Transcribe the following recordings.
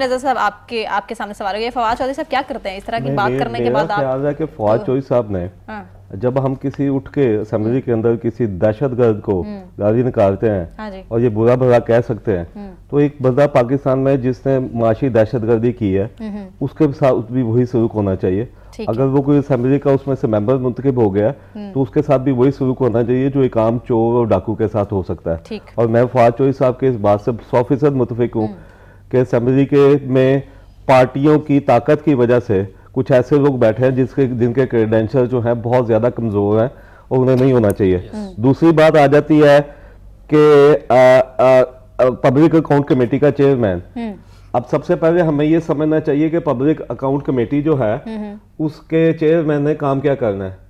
نظر صاحب آپ کے سامنے سوال ہو گیا، فواد چودھری صاحب کیا کرتے ہیں اس طرح کی بات کرنے کے بعد؟ میرا خیال ہے کہ فواد چودھری صاحب نے جب ہم کسی اٹھ کے اسمبلی کے اندر کسی دہشت گرد کو گالی نکالتے ہیں اور یہ برا بھلا کہہ سکتے ہیں، تو ایک بندہ پاکستان میں جس نے معاشی دہشت گردی کی ہے اس کے ساتھ بھی وہی سلوک ہونا چاہیے۔ اگر وہ کوئی اسمبلی کا اس میں سے ممبر منتخب ہو گیا تو اس کے ساتھ بھی وہی سلوک ہونا چاہیے جو ایک عام چور اور ڈاکو کے ساتھ ہو سکتا ہے۔ اور میں فواد چودھری صاحب کے اس بات سے 100% متفق ہوں کہ اسمبلی کے میں پارٹیوں کی طاقت کی وجہ سے کچھ ایسے لوگ بیٹھے ہیں جن کے کریڈینشل جو ہیں بہت زیادہ کمزور ہیں اور انہیں نہیں ہونا چاہیے۔ دوسری بات آ جاتی ہے کہ پبلک اکاؤنٹ کمیٹی کا چیئرمین، اب سب سے پہلے ہمیں یہ سمجھنا چاہیے کہ پبلک اکاؤنٹ کمیٹی جو ہے اس کے چیئرمین نے کام کیا کرنا ہے۔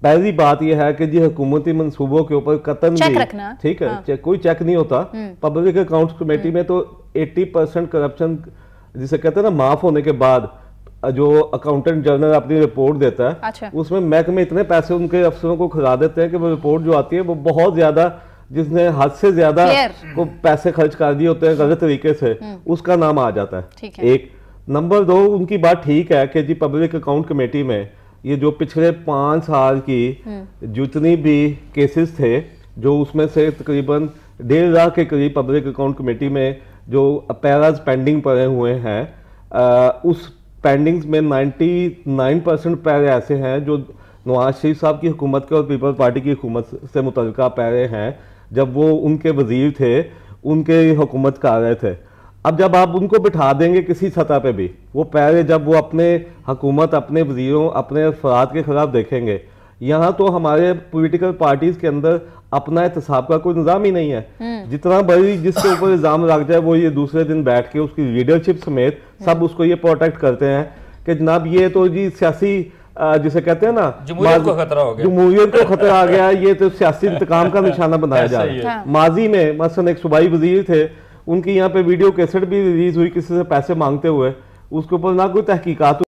پہلی بات یہ ہے کہ جی حکومتی منصوبوں کے اوپر قطعاً بھی ٹھیک ہے کوئی چیک نہیں ہوتا۔ پبلک اکاؤنٹ کمیٹی میں تو 80% کرپشن جسے کہتے ہیں نا معاف ہونے کے بعد جو اکاؤنٹنٹ جنرل اپنی رپورٹ دیتا ہے اس میں محکمے اتنے پیسے ان کے افسروں کو کھلا دیتے ہیں کہ وہ رپورٹ جو آتی ہے وہ بہت زیادہ، جس نے حد سے زیادہ کو پیسے خرچ کر دیے ہوتے ہیں غلط طریقے سے، اس کا نام آ جاتا ہے۔ ایک نمبر دو، ان کی بات ٹھیک ہے کہ جی پبلک اکاؤنٹ کمیٹی میں یہ جو پچھلے 5 سال کی جتنی بھی کیسز تھے، جو اس میں سے تقریباً 1.5 لاکھ کے قریب پبلک اکاؤنٹ کمیٹی میں جو پیراز پینڈنگ پڑے ہوئے ہیں، اس پینڈنگز میں 99% پیرے ایسے ہیں جو نواز شریف صاحب کی حکومت کے اور پیپل پارٹی کی حکومت سے متعلقہ پیرے ہیں جب وہ ان کے وزیر تھے، ان کے حکومت کر رہے تھے۔ اب جب آپ ان کو بٹھا دیں گے کسی سطح پہ بھی، وہ پیرے جب وہ اپنے حکومت، اپنے وزیروں، اپنے افراد کے خلاف دیکھیں گے، یہاں تو ہمارے پولیٹیکل پارٹیز کے اندر اپنا احتساب کا کوئی نظام ہی نہیں ہے۔ جتنا بڑی جس کے اوپر الزام لگ جائے وہ یہ دوسرے دن بیٹھ کے اس کی لیڈرشپ سمیت سب اس کو یہ پروٹیکٹ کرتے ہیں کہ جناب یہ تو جی سیاسی جسے کہتے ہیں نا جمہوریت کو خطرہ ہو گیا، جمہوریت کو خطرہ آ گیا، یہ تو سیاسی انتقام کا نشانہ بنایا جا رہا ہے۔ ماضی میں مثلا ایک صوبائی وزیر تھے، ان کی یہاں پہ ویڈیو کیسٹ بھی ریلیز ہوئی کسی سے پیسے مانگتے ہوئے، اس کے اوپر نہ کوئی تحقیقات